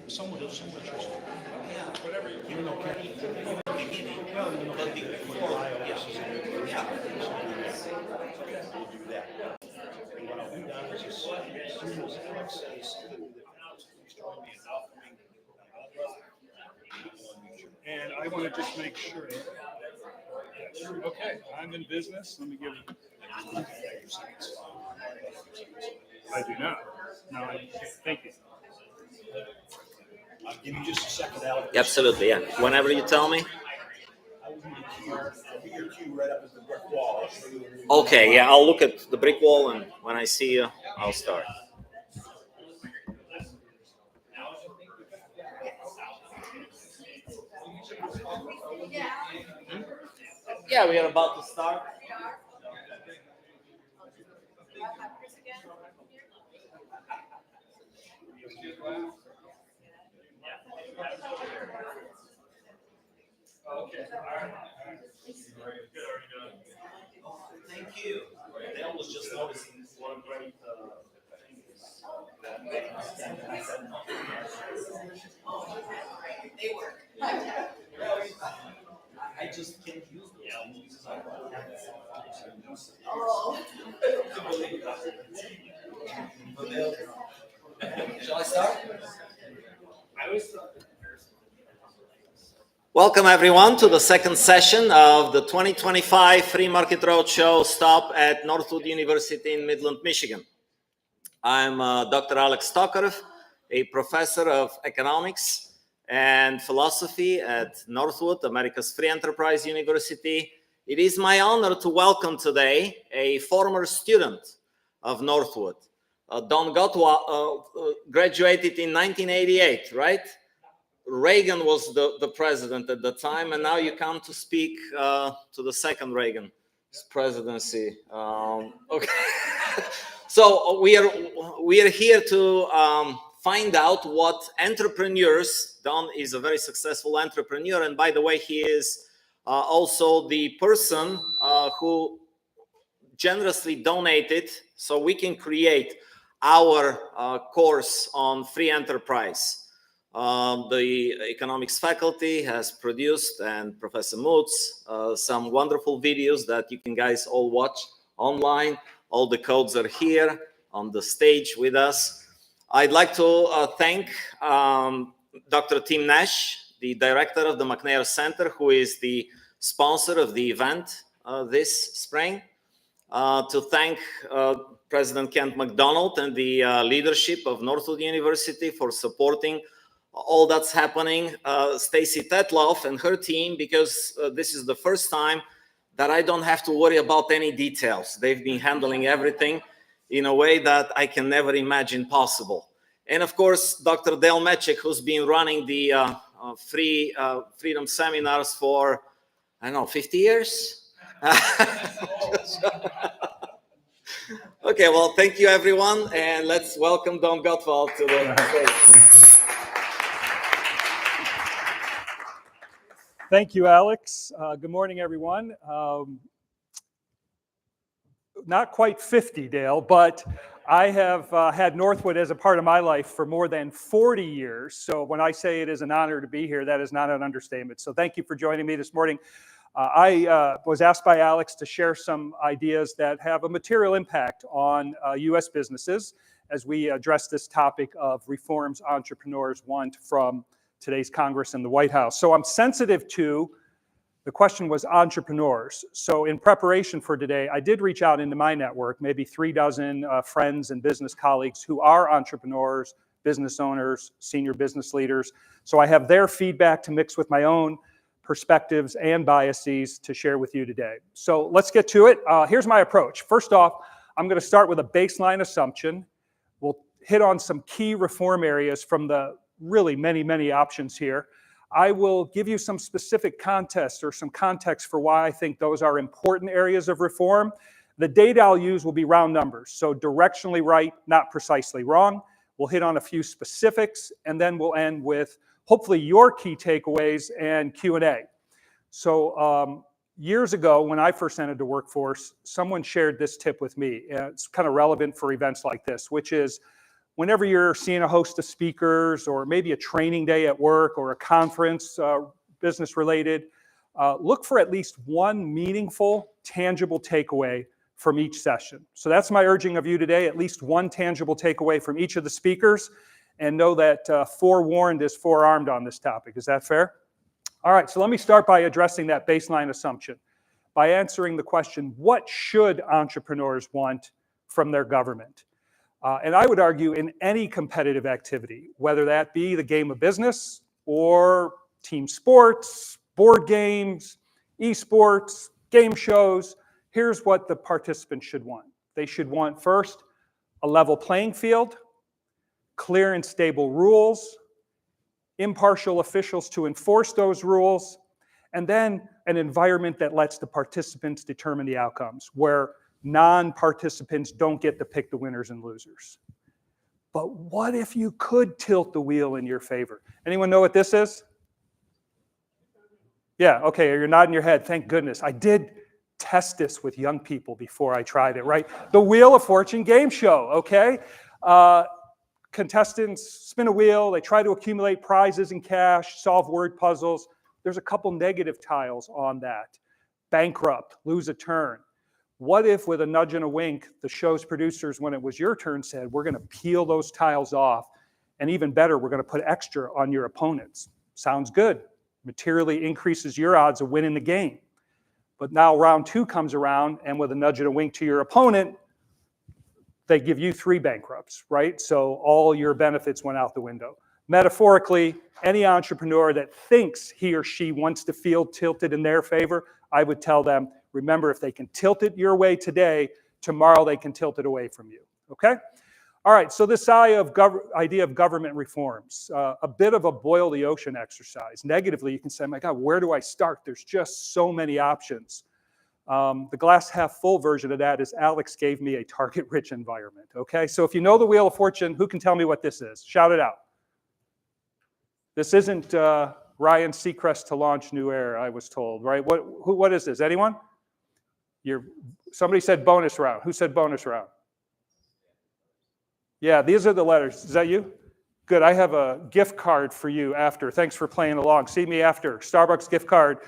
somewhat interesting. Whatever you know, well, you know, but before we'll do that. And what I'll do now is just as soon as Alex says please join me in welcoming and I want to just make sure. Okay, I'm in business. Let me give you. I do not. No, thank you. Give me just a second, Alex. Absolutely, yeah. Whenever you tell me. Okay, yeah, I'll look at the brick wall, and when I see you, I'll start. Yeah, we are about to start. Okay. Thank you. Dale was just noticing one great thing is they work. I just can't use them because I don't have Shall I start? I always start. Welcome everyone to the second session of the 2025 Free Market Roadshow stop at Northwood University in Midland, Michigan. I'm Dr. Alex Tokarev, a professor of economics and philosophy at Northwood, America's free enterprise university. It is my honor to welcome today a former student of Northwood. Don Gottwald graduated in 1988, right? Reagan was the president at the time, and now you come to speak to the second Reagan presidency. Okay, so we are here to find out what entrepreneurs. Don is a very successful entrepreneur, and by the way, he is also the person who generously donated so we can create our course on free enterprise. The economics faculty has produced, and Professor Moots, some wonderful videos that you can guys all watch online. All the codes are here on the stage with us. I'd like to thank Dr. Tim Nash, the director of the McNair Center, who is the sponsor of the event this spring. To thank President Kent McDonald and the leadership of Northwood University for supporting all that's happening, Stacy Tetloff and her team, because this is the first time that I don't have to worry about any details. They've been handling everything in a way that I can never imagine possible. And of course, Dr. Dale Mechik, who's been running the freedom seminars for, I don't know, 50 years? Okay, well, thank you everyone, and let's welcome Don Gottwald to the stage. Thank you, Alex. Good morning, everyone. Not quite 50, Dale, but I have had Northwood as a part of my life for more than 40 years. So when I say it is an honor to be here, that is not an understatement. So thank you for joining me this morning. I was asked by Alex to share some ideas that have a material impact on U.S. businesses as we address this topic of reforms entrepreneurs want from today's Congress and the White House. So I'm sensitive to, the question was entrepreneurs. So in preparation for today, I did reach out into my network, maybe 36 friends and business colleagues who are entrepreneurs, business owners, senior business leaders. So I have their feedback to mix with my own perspectives and biases to share with you today. So let's get to it. Here's my approach. First off, I'm going to start with a baseline assumption. We'll hit on some key reform areas from the really many options here. I will give you some specific context or some context for why I think those are important areas of reform. The data I'll use will be round numbers, so directionally right, not precisely wrong. We'll hit on a few specifics, and then we'll end with hopefully your key takeaways and Q&A. So years ago, when I first entered the workforce, someone shared this tip with me. It's kind of relevant for events like this, which is whenever you're seeing a host of speakers or maybe a training day at work or a conference, business related, look for at least one meaningful, tangible takeaway from each session. So that's my urging of you today, at least one tangible takeaway from each of the speakers, and know that forewarned is forearmed on this topic. Is that fair? All right, so let me start by addressing that baseline assumption by answering the question, what should entrepreneurs want from their government? And I would argue in any competitive activity, whether that be the game of business or team sports, board games, esports, game shows, here's what the participants should want. They should want first, a level playing field, clear and stable rules, impartial officials to enforce those rules, and then an environment that lets the participants determine the outcomes, where non-participants don't get to pick the winners and losers. But what if you could tilt the wheel in your favor? Anyone know what this is? Yeah, okay, you're nodding your head. Thank goodness. I did test this with young people before I tried it, right? The Wheel of Fortune game show, okay? Contestants spin a wheel, they try to accumulate prizes and cash, solve word puzzles. There's a couple negative tiles on that. Bankrupt, lose a turn. What if with a nudge and a wink, the show's producers, when it was your turn, said, we're gonna peel those tiles off, and even better, we're gonna put extra on your opponents. Sounds good. Materially increases your odds of winning the game. But now round two comes around, and with a nudge and a wink to your opponent, they give you 3 bankrupts, right? So all your benefits went out the window. Metaphorically, any entrepreneur that thinks he or she wants the field tilted in their favor, I would tell them, remember, if they can tilt it your way today, tomorrow they can tilt it away from you, okay? All right, so this idea of government reforms, a bit of a boil the ocean exercise. Negatively, you can say, my God, where do I start? There's just so many options. The glass half full version of that is Alex gave me a target-rich environment, okay? So if you know the Wheel of Fortune, who can tell me what this is? Shout it out. This isn't Ryan Seacrest to launch New Air, I was told, right? What is this? Anyone? Somebody said bonus round. Who said bonus round? Yeah, these are the letters. Is that you? Good, I have a gift card for you after. Thanks for playing along. See me after. Starbucks gift card.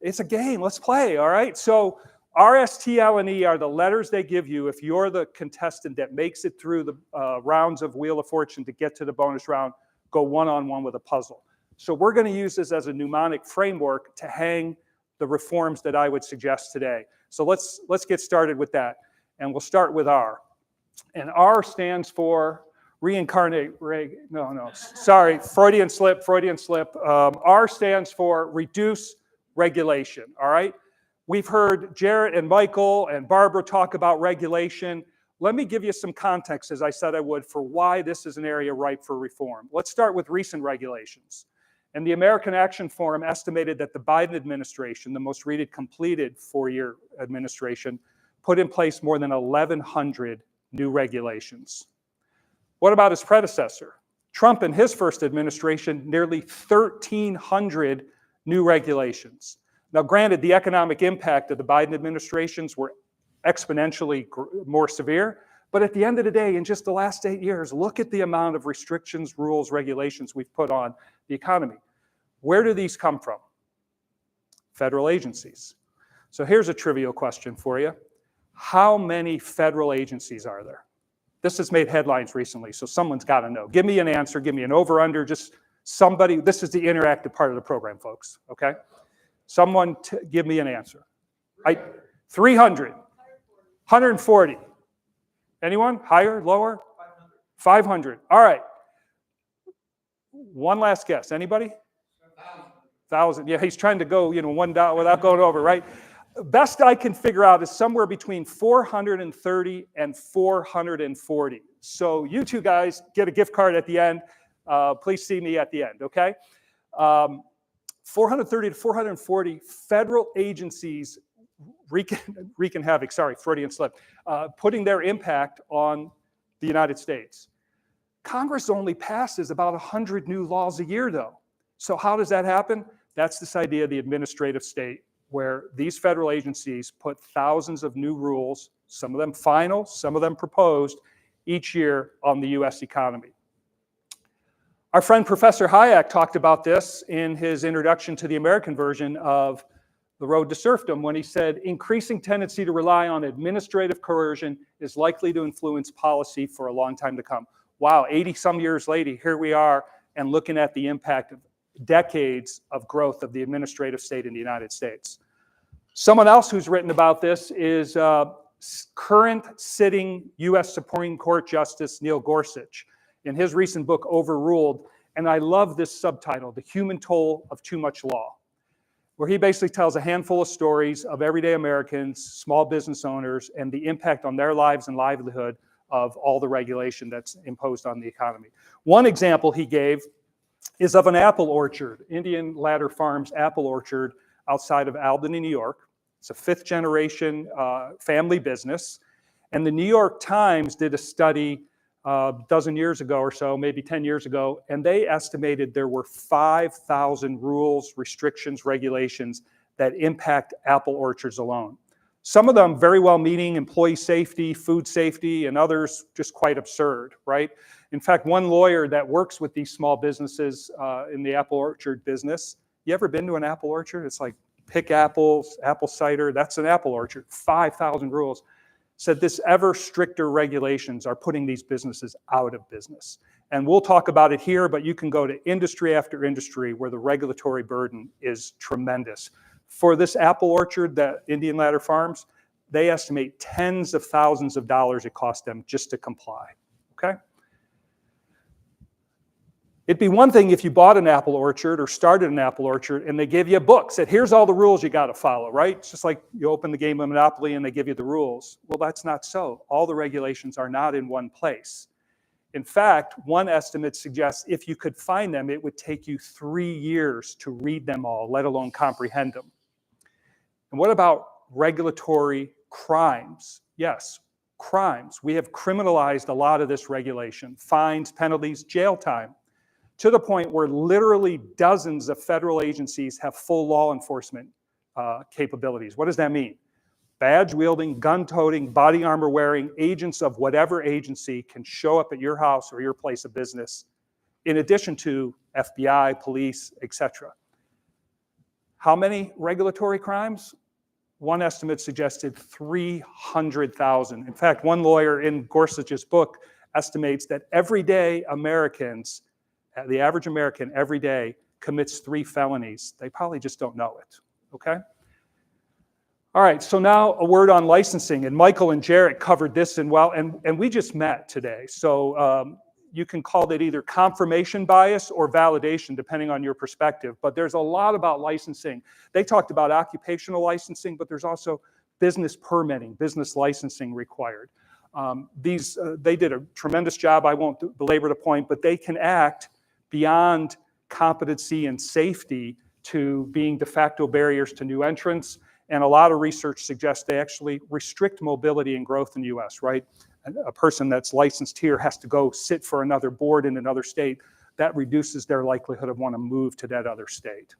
It's a game. Let's play, all right? So R, S, T, L, and E are the letters they give you if you're the contestant that makes it through the rounds of Wheel of Fortune to get to the bonus round, go one-on-one with a puzzle. So we're going to use this as a mnemonic framework to hang the reforms that I would suggest today. So let's get started with that. And we'll start with R. And R stands for reincarnate, sorry, Freudian slip. R stands for reduce regulation, all right? We've heard Jarrett and Michael and Barbara talk about regulation. Let me give you some context, as I said I would, for why this is an area ripe for reform. Let's start with recent regulations. And the American Action Forum estimated that the Biden administration, the most recent completed 4-year administration, put in place more than 1,100 new regulations. What about his predecessor? Trump in his first administration, nearly 1,300 new regulations. Now, granted, the economic impact of the Biden administrations were exponentially more severe, but at the end of the day, in just the last 8 years, look at the amount of restrictions, rules, regulations we've put on the economy. Where do these come from? Federal agencies. So here's a trivial question for you. How many federal agencies are there? This has made headlines recently, so someone's got to know. Give me an answer, give me an over-under, just somebody. This is the interactive part of the program, folks, okay? Someone give me an answer. 300. 140. Anyone? Higher? Lower? 500. All right. One last guess. Anybody? 1,000. Yeah, he's trying to go, $1 without going over, right? Best I can figure out is somewhere between 430 and 440. So you two guys get a gift card at the end. Please see me at the end, okay? 430 to 440 federal agencies wreaking havoc, sorry, Freudian slip, putting their impact on the United States. Congress only passes about 100 new laws a year, though. So how does that happen? That's this idea of the administrative state, where these federal agencies put thousands of new rules, some of them final, some of them proposed, each year on the US economy. Our friend Professor Hayek talked about this in his introduction to the American version of The Road to Serfdom when he said, increasing tendency to rely on administrative coercion is likely to influence policy for a long time to come. Wow, 80 some years later, here we are and looking at the impact of decades of growth of the administrative state in the United States. Someone else who's written about this is current sitting US Supreme Court Justice Neil Gorsuch in his recent book, Overruled. And I love this subtitle, The Human Toll of Too Much Law, where he basically tells a handful of stories of everyday Americans, small business owners, and the impact on their lives and livelihood of all the regulation that's imposed on the economy. One example he gave is of an apple orchard, Indian Ladder Farms apple orchard outside of Albany, New York. It's a fifth generation family business. And the New York Times did a study a dozen years ago or so, maybe 10 years ago, and they estimated there were 5,000 rules, restrictions, regulations that impact apple orchards alone. Some of them very well-meaning, employee safety, food safety, and others just quite absurd, right? In fact, one lawyer that works with these small businesses in the apple orchard business, you ever been to an apple orchard? It's like pick apples, apple cider, that's an apple orchard, 5,000 rules. Said this ever stricter regulations are putting these businesses out of business. And we'll talk about it here, but you can go to industry after industry where the regulatory burden is tremendous. For this apple orchard, that Indian Ladder Farms, they estimate tens of thousands of dollars it cost them just to comply, okay? It'd be one thing if you bought an apple orchard or started an apple orchard and they gave you a book, said, here's all the rules you got to follow, right? It's just like you open the game of Monopoly and they give you the rules. Well, that's not so. All the regulations are not in one place. In fact, one estimate suggests if you could find them, it would take you 3 years to read them all, let alone comprehend them. And what about regulatory crimes? Yes, crimes. We have criminalized a lot of this regulation, fines, penalties, jail time, to the point where literally dozens of federal agencies have full law enforcement capabilities. What does that mean? Badge-wielding, gun-toting, body armor-wearing agents of whatever agency can show up at your house or your place of business, in addition to FBI, police, etc. How many regulatory crimes? One estimate suggested 300,000. In fact, one lawyer in Gorsuch's book estimates that everyday Americans, the average American every day commits 3 felonies. They probably just don't know it, okay? All right, so now a word on licensing, and Michael and Jarrett covered this and we just met today. So you can call it either confirmation bias or validation, depending on your perspective, but there's a lot about licensing. They talked about occupational licensing, but there's also business permitting, business licensing required. They did a tremendous job. I won't belabor the point, but they can act beyond competency and safety to being de facto barriers to new entrants. And a lot of research suggests they actually restrict mobility and growth in the US, right? A person that's licensed here has to go sit for another board in another state. That reduces their likelihood of want to move to that other state.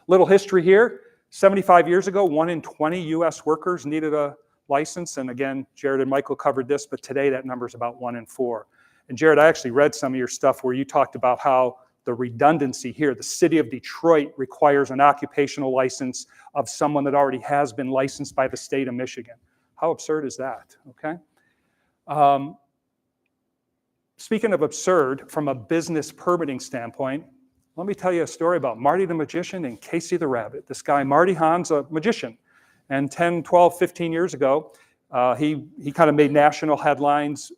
Little history here. 75 years ago, 1 in 20 US workers needed a license. And again, Jared and Michael covered this, but today that number is about 1 in 4. And Jared, I actually read some of your stuff where you talked about how the redundancy here, the city of Detroit requires an occupational license of someone that already has been licensed by the state of Michigan. How absurd is that, okay? Speaking of absurd, from a business permitting standpoint, let me tell you a story about Marty the Magician and Casey the Rabbit. This guy, Marty Hahn's a magician. And 10, 12, 15 years ago, he kind of made national headlines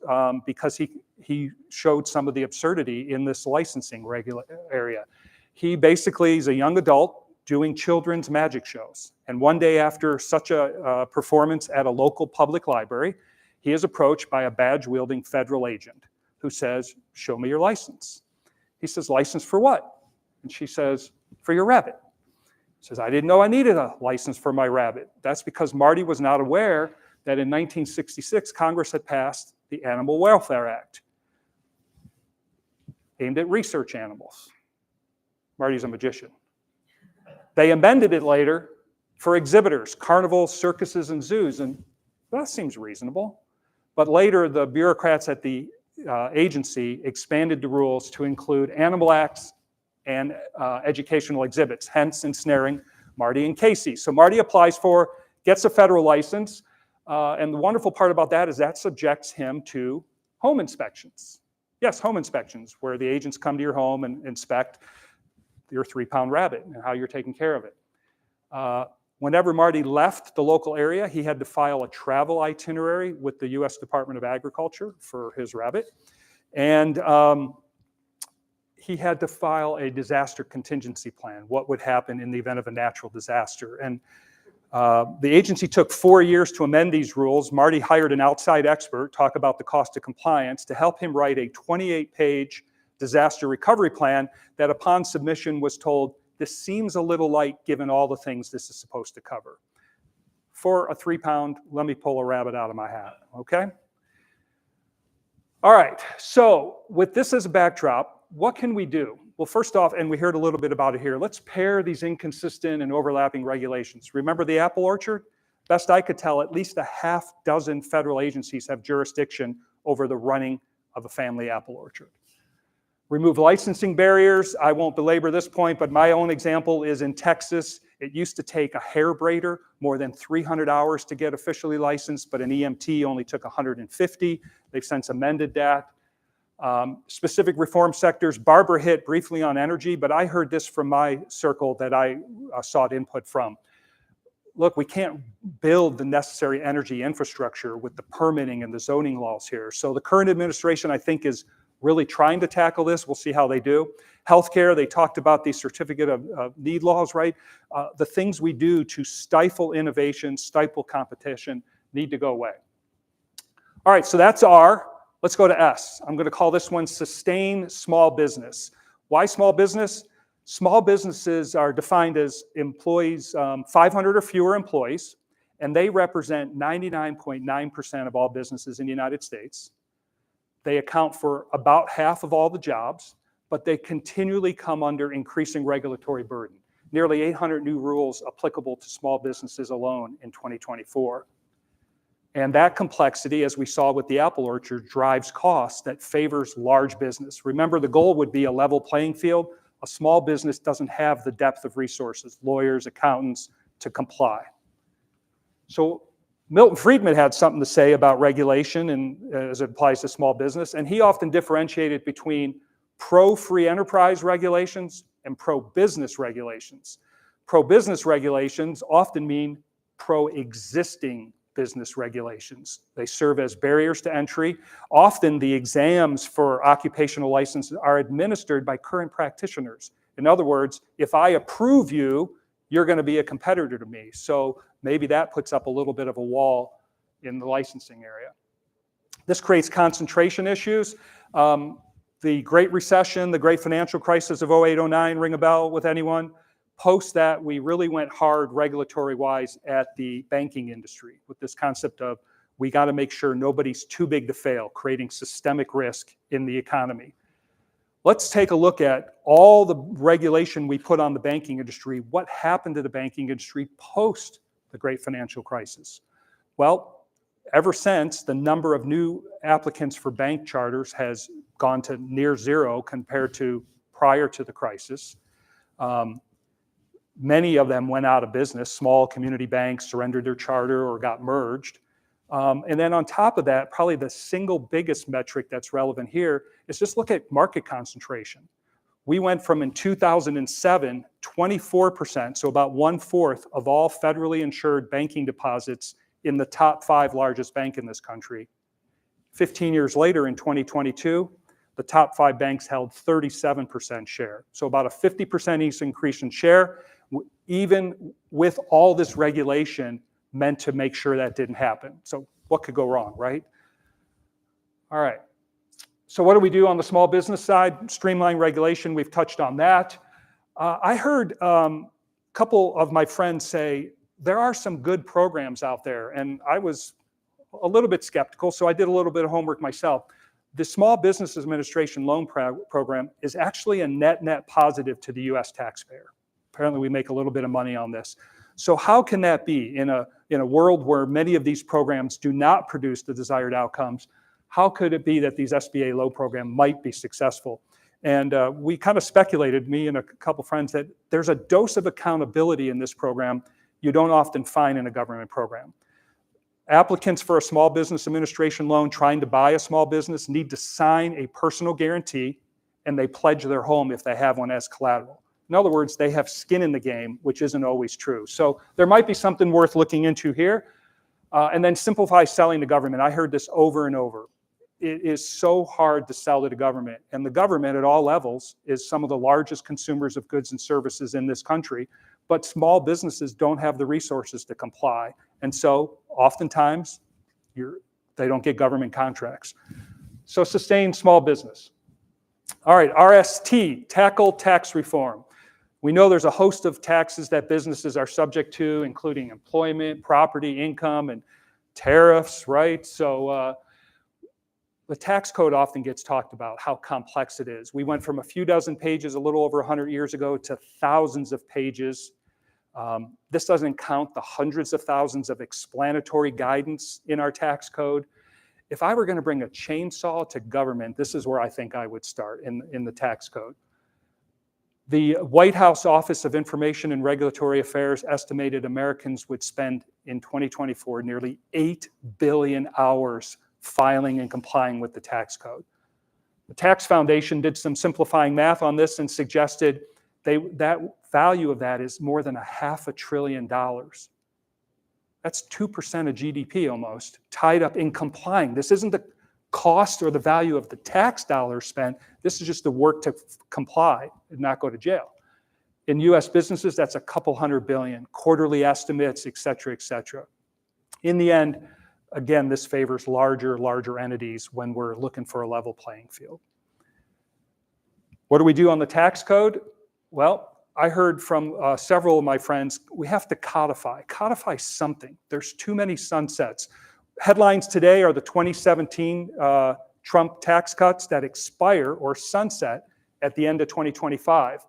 because he showed some of the absurdity in this licensing area. He basically is a young adult doing children's magic shows. And one day after such a performance at a local public library, he is approached by a badge-wielding federal agent who says, show me your license. He says, license for what? And she says, for your rabbit. He says, I didn't know I needed a license for my rabbit. That's because Marty was not aware that in 1966, Congress had passed the Animal Welfare Act, aimed at research animals. Marty's a magician. They amended it later for exhibitors, carnivals, circuses, and zoos, and that seems reasonable. But later, the bureaucrats at the agency expanded the rules to include animal acts and educational exhibits, hence ensnaring Marty and Casey. So Marty applies for, gets a federal license, and the wonderful part about that is that subjects him to home inspections. Yes, home inspections, where the agents come to your home and inspect your 3-pound rabbit and how you're taking care of it. Whenever Marty left the local area, he had to file a travel itinerary with the U.S. Department of Agriculture for his rabbit. And he had to file a disaster contingency plan, what would happen in the event of a natural disaster. And the agency took 4 years to amend these rules. Marty hired an outside expert, talk about the cost of compliance, to help him write a 28-page disaster recovery plan that upon submission was told, this seems a little light given all the things this is supposed to cover. For a 3-pound, let me pull a rabbit out of my hat, okay? All right, so with this as a backdrop, what can we do? Well, first off, and we heard a little bit about it here, let's pair these inconsistent and overlapping regulations. Remember the apple orchard? Best I could tell, at least a half dozen federal agencies have jurisdiction over the running of a family apple orchard. Remove licensing barriers. I won't belabor this point, but my own example is in Texas. It used to take a hair braider more than 300 hours to get officially licensed, but an EMT only took 150. They've since amended that. Specific reform sectors, Barbara hit briefly on energy, but I heard this from my circle that I sought input from. Look, we can't build the necessary energy infrastructure with the permitting and the zoning laws here. So the current administration, I think, is really trying to tackle this. We'll see how they do. Healthcare, they talked about the certificate of need laws, right? The things we do to stifle innovation, stifle competition, need to go away. All right, so that's R. Let's go to S. I'm going to call this one sustain small business. Why small business? Small businesses are defined as employees, 500 or fewer employees, and they represent 99.9% of all businesses in the United States. They account for about half of all the jobs, but they continually come under increasing regulatory burden. Nearly 800 new rules applicable to small businesses alone in 2024. And that complexity, as we saw with the apple orchard, drives costs that favors large business. Remember, the goal would be a level playing field. A small business doesn't have the depth of resources, lawyers, accountants, to comply. So Milton Friedman had something to say about regulation and as it applies to small business, and he often differentiated between pro-free enterprise regulations and pro-business regulations. Pro-business regulations often mean pro-existing business regulations. They serve as barriers to entry. Often the exams for occupational licenses are administered by current practitioners. In other words, if I approve you, you're going to be a competitor to me. So maybe that puts up a little bit of a wall in the licensing area. This creates concentration issues. The Great Recession, the Great Financial Crisis of 08-09, ring a bell with anyone? Post that, we really went hard regulatory-wise at the banking industry with this concept of we got to make sure nobody's too big to fail, creating systemic risk in the economy. Let's take a look at all the regulation we put on the banking industry. What happened to the banking industry post the Great Financial Crisis? Well, ever since, the number of new applicants for bank charters has gone to near zero compared to prior to the crisis. Many of them went out of business. Small community banks surrendered their charter or got merged. And then on top of that, probably the single biggest metric that's relevant here is just look at market concentration. We went from in 2007, 24%, so about 1/4 of all federally insured banking deposits in the top 5 largest banks in this country. 15 years later in 2022, the top 5 banks held 37% share. So about a 50% increase in share, even with all this regulation meant to make sure that didn't happen. So what could go wrong, right? All right. So what do we do on the small business side? Streamline regulation, we've touched on that. I heard a couple of my friends say, there are some good programs out there, and I was a little bit skeptical, so I did a little bit of homework myself. The Small Business Administration Loan Program is actually a net positive to the U.S. taxpayer. Apparently we make a little bit of money on this. So how can that be in a world where many of these programs do not produce the desired outcomes? How could it be that these SBA loan program might be successful? And we kind of speculated, me and a couple friends, that there's a dose of accountability in this program you don't often find in a government program. Applicants for a small business administration loan trying to buy a small business need to sign a personal guarantee, and they pledge their home if they have one as collateral. In other words, they have skin in the game, which isn't always true. So there might be something worth looking into here. And then simplify selling to government. I heard this over and over. It is so hard to sell to the government. And the government at all levels is some of the largest consumers of goods and services in this country. But small businesses don't have the resources to comply. And so oftentimes they don't get government contracts. So sustain small business. All right, RST, tackle tax reform. We know there's a host of taxes that businesses are subject to, including employment, property, income, and tariffs, right? So the tax code often gets talked about, how complex it is. We went from a few dozen pages a little over 100 years ago to thousands of pages. This doesn't count the hundreds of thousands of explanatory guidance in our tax code. If I were going to bring a chainsaw to government, this is where I think I would start in the tax code. The White House Office of Information and Regulatory Affairs estimated Americans would spend in 2024 nearly 8 billion hours filing and complying with the tax code. The Tax Foundation did some simplifying math on this and suggested that value of that is more than $500 billion. That's 2% of GDP almost, tied up in complying. This isn't the cost or the value of the tax dollars spent. This is just the work to comply and not go to jail. In US businesses, that's a couple $100 billion, quarterly estimates, et cetera, et cetera. In the end, again, this favors larger entities when we're looking for a level playing field. What do we do on the tax code? Well, I heard from several of my friends, we have to codify something. There's too many sunsets. Headlines today are the 2017 Trump tax cuts that expire or sunset at the end of 2025.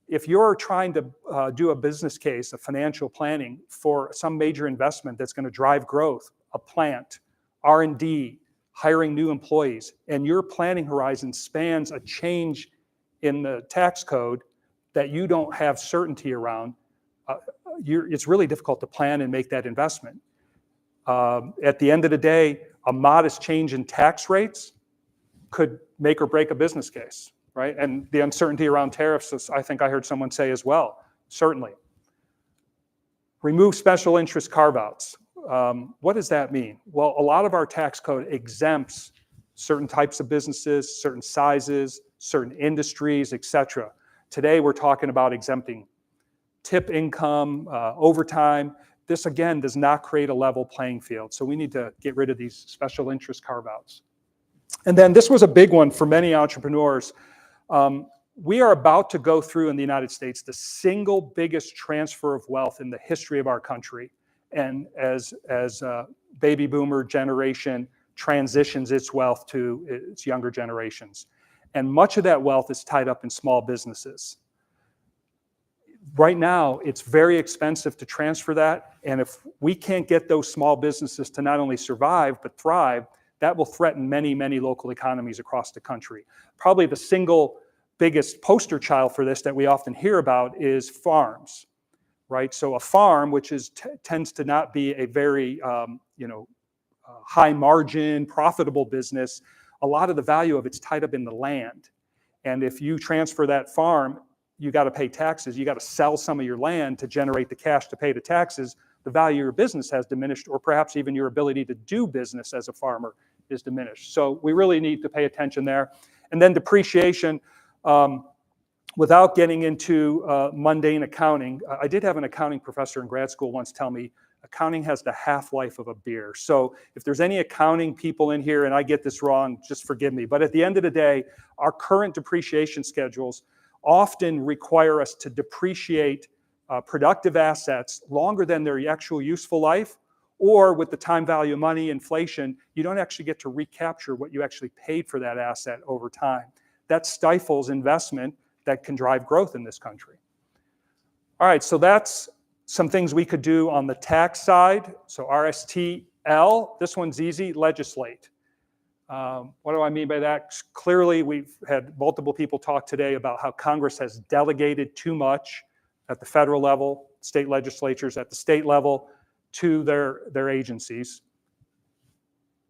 If you're trying to do a business case, a financial planning for some major investment that's going to drive growth, a plant, R&D, hiring new employees, and your planning horizon spans a change in the tax code that you don't have certainty around, it's really difficult to plan and make that investment. At the end of the day, a modest change in tax rates could make or break a business case, right? And the uncertainty around tariffs, I think I heard someone say as well, certainly. Remove special interest carve-outs. What does that mean? Well, a lot of our tax code exempts certain types of businesses, certain sizes, certain industries, et cetera. Today, we're talking about exempting tip income, overtime. This, again, does not create a level playing field. So we need to get rid of these special interest carve-outs. And then this was a big one for many entrepreneurs. We are about to go through in the United States the single biggest transfer of wealth in the history of our country. And as baby boomer generation transitions its wealth to its younger generations. And much of that wealth is tied up in small businesses. Right now, it's very expensive to transfer that. And if we can't get those small businesses to not only survive, but thrive, that will threaten many, many local economies across the country. Probably the single biggest poster child for this that we often hear about is farms, right? So a farm, which tends to not be a very, high margin, profitable business, a lot of the value of it's tied up in the land. And if you transfer that farm, you got to pay taxes. You got to sell some of your land to generate the cash to pay the taxes. The value of your business has diminished, or perhaps even your ability to do business as a farmer is diminished. So we really need to pay attention there. And then depreciation, without getting into mundane accounting. I did have an accounting professor in grad school once tell me, accounting has the half-life of a beer. So if there's any accounting people in here and I get this wrong, just forgive me. But at the end of the day, our current depreciation schedules often require us to depreciate productive assets longer than their actual useful life, or with the time value of money, inflation, you don't actually get to recapture what you actually paid for that asset over time. That stifles investment that can drive growth in this country. All right, so that's Some things we could do on the tax side. So RSTL, this one's easy, legislate. What do I mean by that? Clearly, we've had multiple people talk today about how Congress has delegated too much at the federal level, state legislatures at the state level, to their agencies.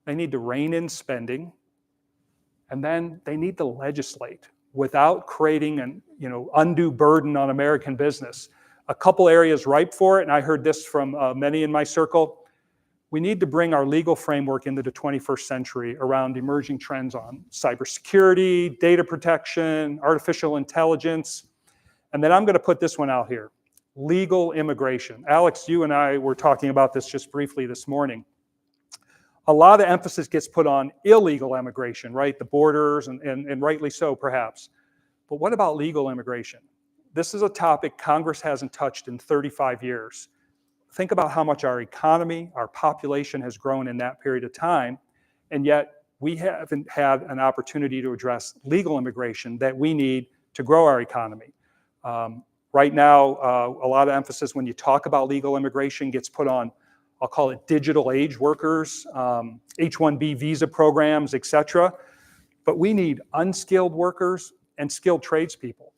They need to rein in spending, and then they need to legislate without creating an undue burden on American business. A couple areas ripe for it, and I heard this from many in my circle. We need to bring our legal framework into the 21st century around emerging trends on cybersecurity, data protection, artificial intelligence. And then I'm going to put this one out here, legal immigration. Alex, you and I were talking about this just briefly this morning. A lot of emphasis gets put on illegal immigration, right? The borders, and rightly so, perhaps. But what about legal immigration? This is a topic Congress hasn't touched in 35 years. Think about how much our economy, our population has grown in that period of time, and yet we haven't had an opportunity to address legal immigration that we need to grow our economy. Right now, a lot of emphasis when you talk about legal immigration gets put on, I'll call it digital age workers, H-1B visa programs, etc. But we need unskilled workers and skilled tradespeople.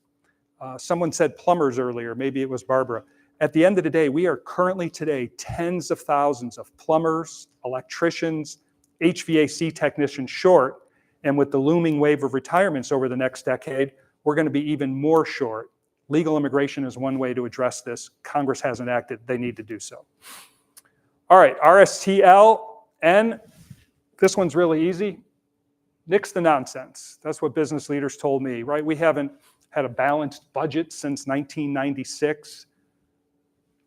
Someone said plumbers earlier, maybe it was Barbara. At the end of the day, we are currently today tens of thousands of plumbers, electricians, HVAC technicians short, and with the looming wave of retirements over the next decade, we're going to be even more short. Legal immigration is one way to address this. Congress hasn't acted. They need to do so. All right, RSTLN. This one's really easy. Nix the nonsense. That's what business leaders told me, right? We haven't had a balanced budget since 1996.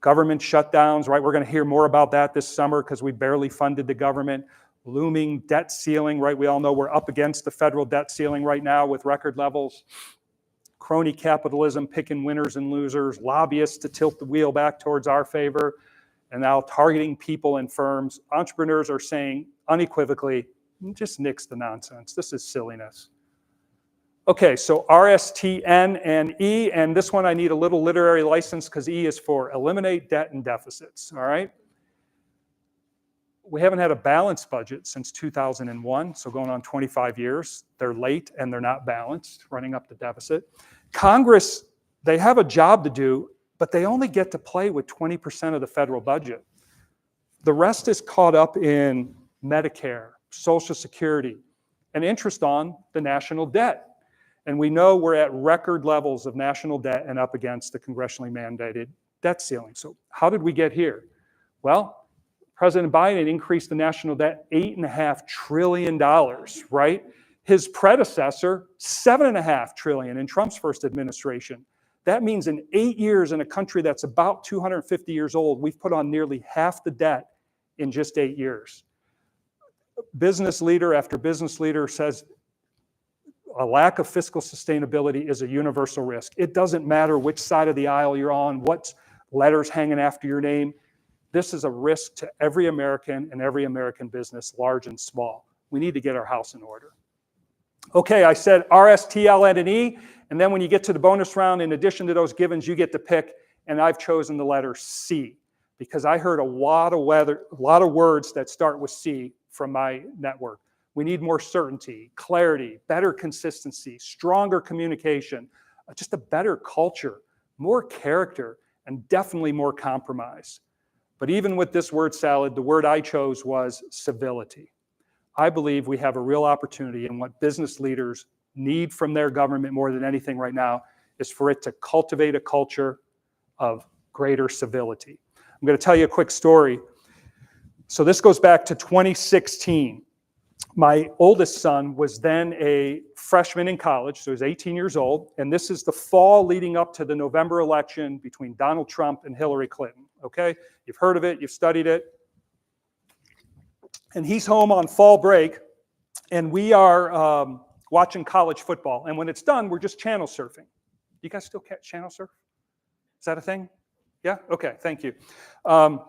Government shutdowns, right? We're going to hear more about that this summer because we barely funded the government. Looming debt ceiling, right? We all know we're up against the federal debt ceiling right now with record levels. Crony capitalism, picking winners and losers, lobbyists to tilt the wheel back towards our favor, and now targeting people and firms. Entrepreneurs are saying unequivocally, just nix the nonsense. This is silliness. Okay, so RSTN and E, and this one I need a little literary license because E is for eliminate debt and deficits, all right? We haven't had a balanced budget since 2001, so going on 25 years. They're late and they're not balanced, running up the deficit. Congress, they have a job to do, but they only get to play with 20% of the federal budget. The rest is caught up in Medicare, Social Security, and interest on the national debt. And we know we're at record levels of national debt and up against the congressionally mandated debt ceiling. So how did we get here? Well, President Biden increased the national debt $8.5 trillion, right? His predecessor, $7.5 trillion in Trump's first administration. That means in 8 years in a country that's about 250 years old, we've put on nearly half the debt in just 8 years. Business leader after business leader says a lack of fiscal sustainability is a universal risk. It doesn't matter which side of the aisle you're on, what letters hanging after your name. This is a risk to every American and every American business, large and small. We need to get our house in order. Okay, I said R, S, T, L, N, and E, and then when you get to the bonus round, in addition to those givens, you get to pick, and I've chosen the letter C because I heard a lot of words that start with C from my network. We need more certainty, clarity, better consistency, stronger communication, just a better culture, more character, and definitely more compromise. But even with this word salad, the word I chose was civility. I believe we have a real opportunity, and what business leaders need from their government more than anything right now is for it to cultivate a culture of greater civility. I'm going to tell you a quick story. So this goes back to 2016. My oldest son was then a freshman in college, so he was 18 years old, and this is the fall leading up to the November election between Donald Trump and Hillary Clinton, okay? You've heard of it, you've studied it. And he's home on fall break, and we are watching college football, and when it's done, we're just channel surfing. You guys still channel surf? Is that a thing? Yeah? Okay, thank you. And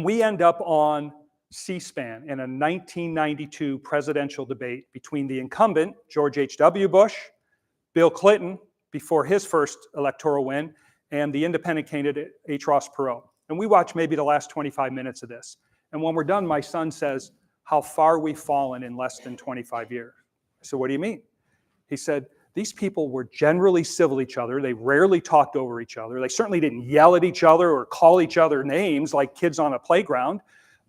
we end up on C-SPAN in a 1992 presidential debate between the incumbent, George H.W. Bush, Bill Clinton, before his first electoral win, and the independent candidate, H. Ross Perot. And we watch maybe the last 25 minutes of this. And when we're done, my son says, how far we've fallen in less than 25 years. I said, what do you mean? He said, these people were generally civil to each other. They rarely talked over each other. They certainly didn't yell at each other or call each other names like kids on a playground.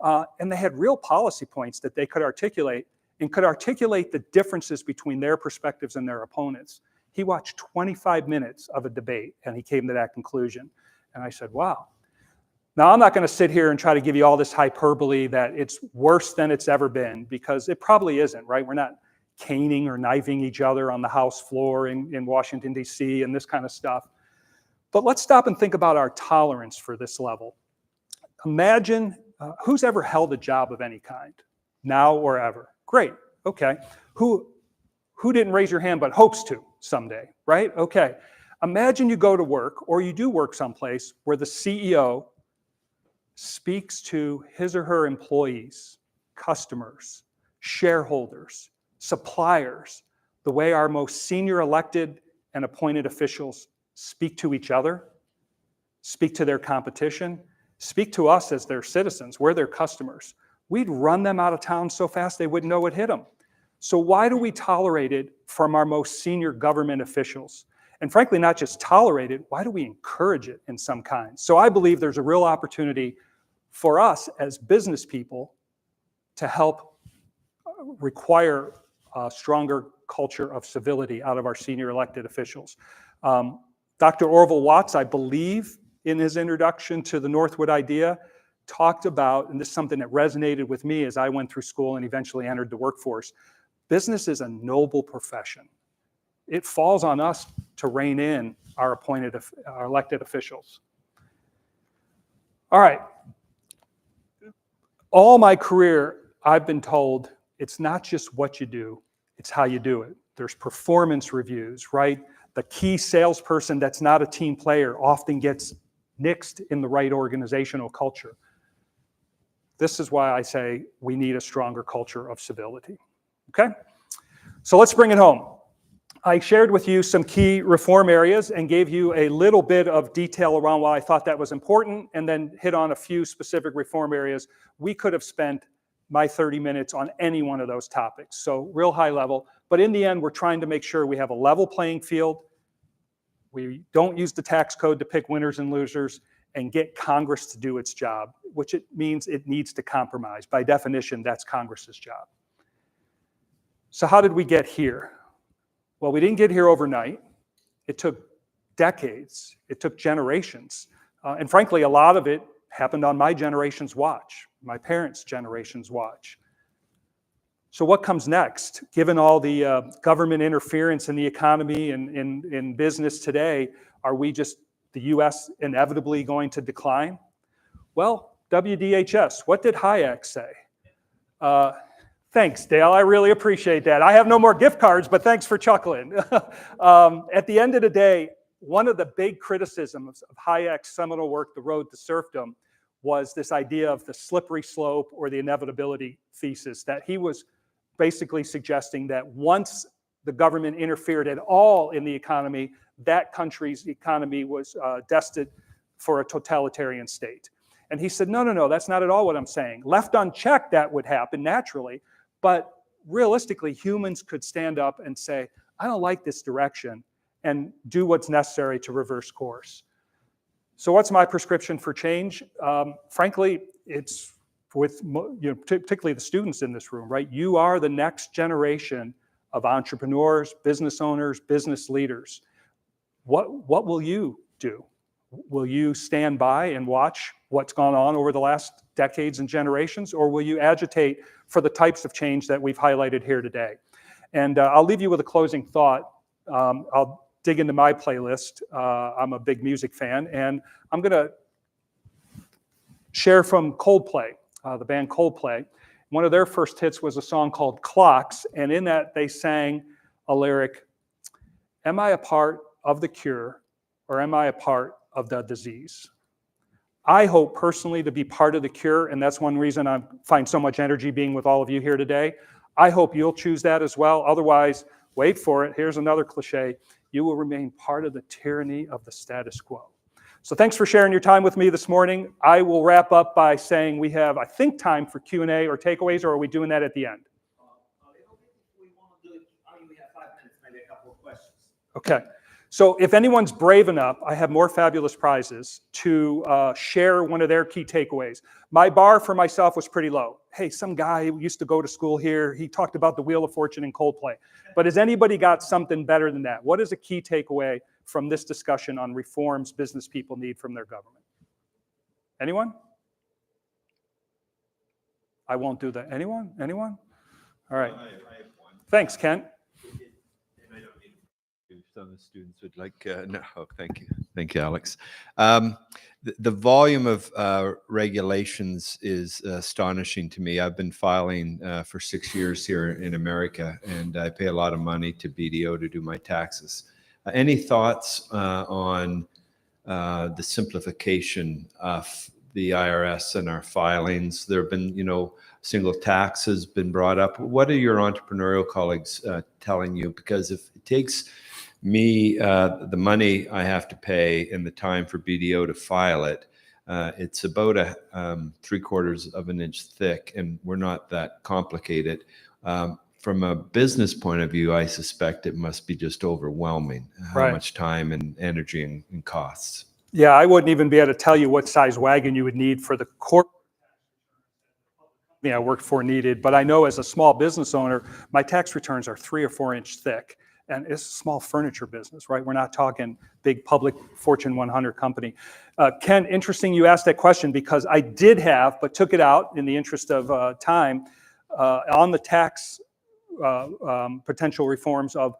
And they had real policy points that they could articulate and could articulate the differences between their perspectives and their opponents. He watched 25 minutes of a debate and he came to that conclusion. And I said, wow. Now, I'm not going to sit here and try to give you all this hyperbole that it's worse than it's ever been, because it probably isn't, right? We're not caning or knifing each other on the House floor in Washington, D.C. and this kind of stuff. But let's stop and think about our tolerance for this level. Imagine who's ever held a job of any kind, now or ever? Great, okay. Who didn't raise your hand but hopes to someday, right? Okay. Imagine you go to work, or you do work someplace where the CEO speaks to his or her employees, customers, shareholders, suppliers, the way our most senior elected and appointed officials speak to each other, speak to their competition, speak to us as their citizens. We're their customers. We'd run them out of town so fast they wouldn't know what hit them. So why do we tolerate it from our most senior government officials? And frankly, not just tolerate it, why do we encourage it in some kind? So I believe there's a real opportunity for us as business people to help require a stronger culture of civility out of our senior elected officials. Dr. Orville Watts, I believe, in his introduction to the Northwood idea, talked about, and this is something that resonated with me as I went through school and eventually entered the workforce, business is a noble profession. It falls on us to rein in our elected officials. All right. All my career, I've been told it's not just what you do, it's how you do it. There's performance reviews, right? The key salesperson that's not a team player often gets nixed in the right organizational culture. This is why I say we need a stronger culture of civility. Okay? So let's bring it home. I shared with you some key reform areas and gave you a little bit of detail around why I thought that was important, and then hit on a few specific reform areas. We could have spent my 30 minutes on any one of those topics, so real high level. But in the end, we're trying to make sure we have a level playing field. We don't use the tax code to pick winners and losers, and get Congress to do its job, which it means it needs to compromise. By definition, that's Congress's job. So how did we get here? Well, we didn't get here overnight. It took decades. It took generations. And frankly, a lot of it happened on my generation's watch, my parents' generation's watch. So what comes next? Given all the government interference in the economy and in business today, are we just, the US, inevitably going to decline? Well, WDHS, what did Hayek say? Thanks, Dale. I really appreciate that. I have no more gift cards, but thanks for chuckling. At the end of the day, one of the big criticisms of Hayek's seminal work, The Road to Serfdom, was this idea of the slippery slope or the inevitability thesis, that he was basically suggesting that once the government interfered at all in the economy, that country's economy was destined for a totalitarian state. And he said, no, that's not at all what I'm saying. Left unchecked, that would happen naturally. But realistically, humans could stand up and say, I don't like this direction, and do what's necessary to reverse course. So what's my prescription for change? Frankly, it's with, particularly the students in this room, right? You are the next generation of entrepreneurs, business owners, business leaders. What will you do? Will you stand by and watch what's gone on over the last decades and generations, or will you agitate for the types of change that we've highlighted here today? And I'll leave you with a closing thought. I'll dig into my playlist. I'm a big music fan, and I'm going to share from Coldplay, the band Coldplay. One of their first hits was a song called Clocks, and in that they sang a lyric, am I a part of the cure, or am I a part of the disease? I hope personally to be part of the cure, and that's one reason I find so much energy being with all of you here today. I hope you'll choose that as well. Otherwise, wait for it. Here's another cliche. You will remain part of the tyranny of the status quo. So thanks for sharing your time with me this morning. I will wrap up by saying we have, I think, time for Q&A or takeaways, or are we doing that at the end? We want to do it. I mean, we have 5 minutes, maybe a couple of questions. Okay. So if anyone's brave enough, I have more fabulous prizes to share one of their key takeaways. My bar for myself was pretty low. Hey, some guy who used to go to school here, he talked about the Wheel of Fortune and Coldplay. But has anybody got something better than that? What is a key takeaway from this discussion on reforms business people need from their government? Anyone? I won't do that. Anyone? Anyone? All right. I have one. Thanks, Kent. And I don't need if some of the students would like. No, thank you. Thank you, Alex. The volume of regulations is astonishing to me. I've been filing for 6 years here in America, and I pay a lot of money to BDO to do my taxes. Any thoughts on the simplification of the IRS and our filings? There have been, single tax has been brought up. What are your entrepreneurial colleagues telling you? Because if it takes me the money I have to pay and the time for BDO to file it, it's about a 3/4 of an inch thick, and we're not that complicated. From a business point of view, I suspect it must be just overwhelming how much time and energy and costs. Yeah, I wouldn't even be able to tell you what size wagon you would need for the corporate I worked for needed, but I know as a small business owner, my tax returns are 3 or 4 inch thick, and it's a small furniture business, right? We're not talking big public Fortune 100 company. Ken, interesting you asked that question because I did have, but took it out in the interest of time, on the tax potential reforms of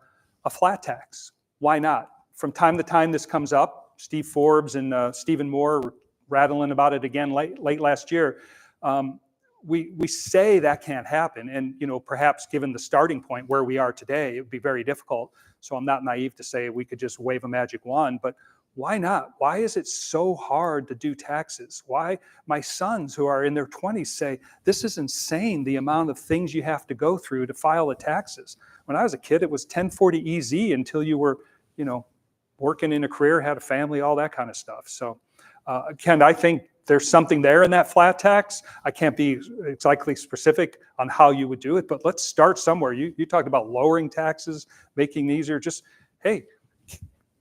a flat tax. Why not? From time to time this comes up. Steve Forbes and Stephen Moore were rattling about it again late last year. We say that can't happen, and perhaps given the starting point where we are today, it would be very difficult. So I'm not naive to say we could just wave a magic wand, but why not? Why is it so hard to do taxes? Why my sons who are in their 20s say, this is insane, the amount of things you have to go through to file the taxes. When I was a kid, it was 1040 easy until you were, working in a career, had a family, all that kind of stuff. So Ken, I think there's something there in that flat tax. I can't be exactly specific on how you would do it, but let's start somewhere. You talked about lowering taxes, making it easier. Just, hey,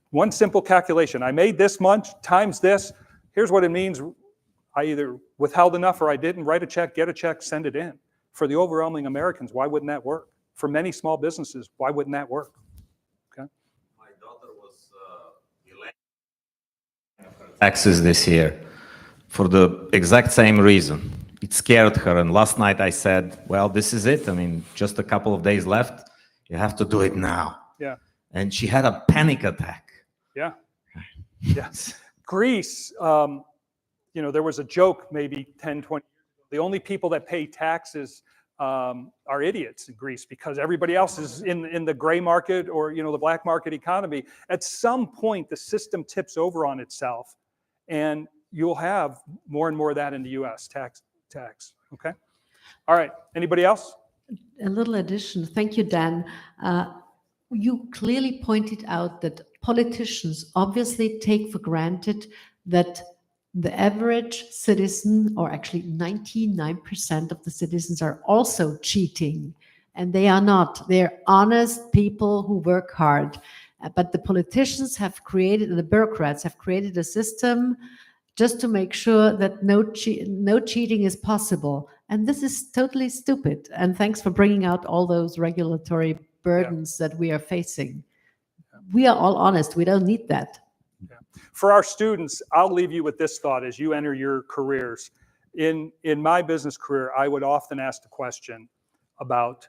one simple calculation. I made this much times this. Here's what it means. I either withheld enough or I didn't. Write a check, get a check, send it in. For the overwhelming Americans, why wouldn't that work? For many small businesses, why wouldn't that work? Okay. My daughter was taxes this year for the exact same reason. It scared her, and last night I said, well, this is it. I mean, just a couple of days left. You have to do it now. Yeah. And she had a panic attack. Yeah. Yes. Greece, there was a joke maybe 10, 20 years ago. The only people that pay taxes are idiots in Greece because everybody else is in the gray market or, the black market economy. At some point, the system tips over on itself, and you'll have more and more of that in the U.S. tax. Okay. All right. Anybody else? A little addition. Thank you, Dan. You clearly pointed out that politicians obviously take for granted that the average citizen, or actually 99% of the citizens, are also cheating. And they are not. They're honest people who work hard. But the politicians have created, the bureaucrats have created a system just to make sure that no cheating is possible. And this is totally stupid. And thanks for bringing out all those regulatory burdens that we are facing. We are all honest. We don't need that. Yeah. For our students, I'll leave you with this thought as you enter your careers. In my business career, I would often ask the question about,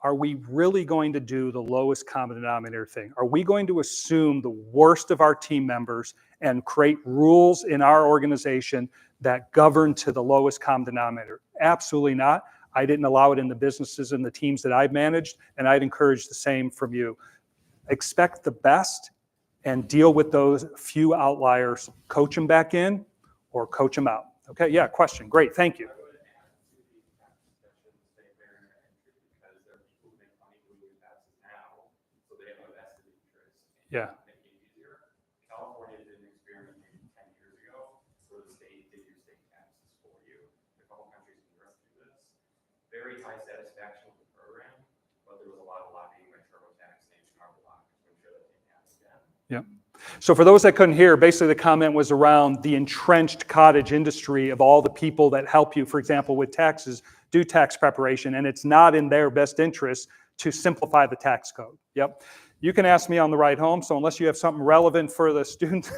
are we really going to do the lowest common denominator thing? Are we going to assume the worst of our team members and create rules in our organization that govern to the lowest common denominator? Absolutely not. I didn't allow it in the businesses and the teams that I've managed, and I'd encourage the same from you. Expect the best and deal with those few outliers. Coach them back in or coach them out. Okay, yeah, question. Great, thank you. Yeah. very high satisfaction with the program, but there was a lot of lobbying by TurboTax and Chicago Block to ensure that they passed again. Yeah. So for those that couldn't hear, basically the comment was around the entrenched cottage industry of all the people that help you, for example, with taxes, do tax preparation, and it's not in their best interest to simplify the tax code. Yep. You can ask me on the ride home, so unless you have something relevant for the student.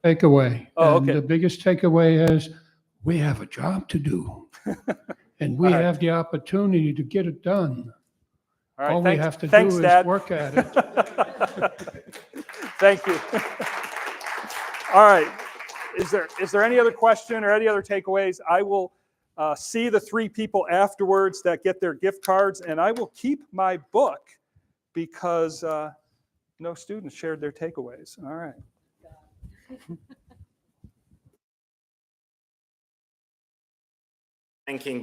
Takeaway. Oh, And okay. the biggest takeaway is we have a job to do. And we All right. have the opportunity to get it done. All right, All we thanks, have to thanks, do Dad. is work at it. Thank you. All right. Is there any other question or any other takeaways? I will see the 3 people afterwards that get their gift cards, and I will keep my book because no students shared their takeaways. All right. Thanking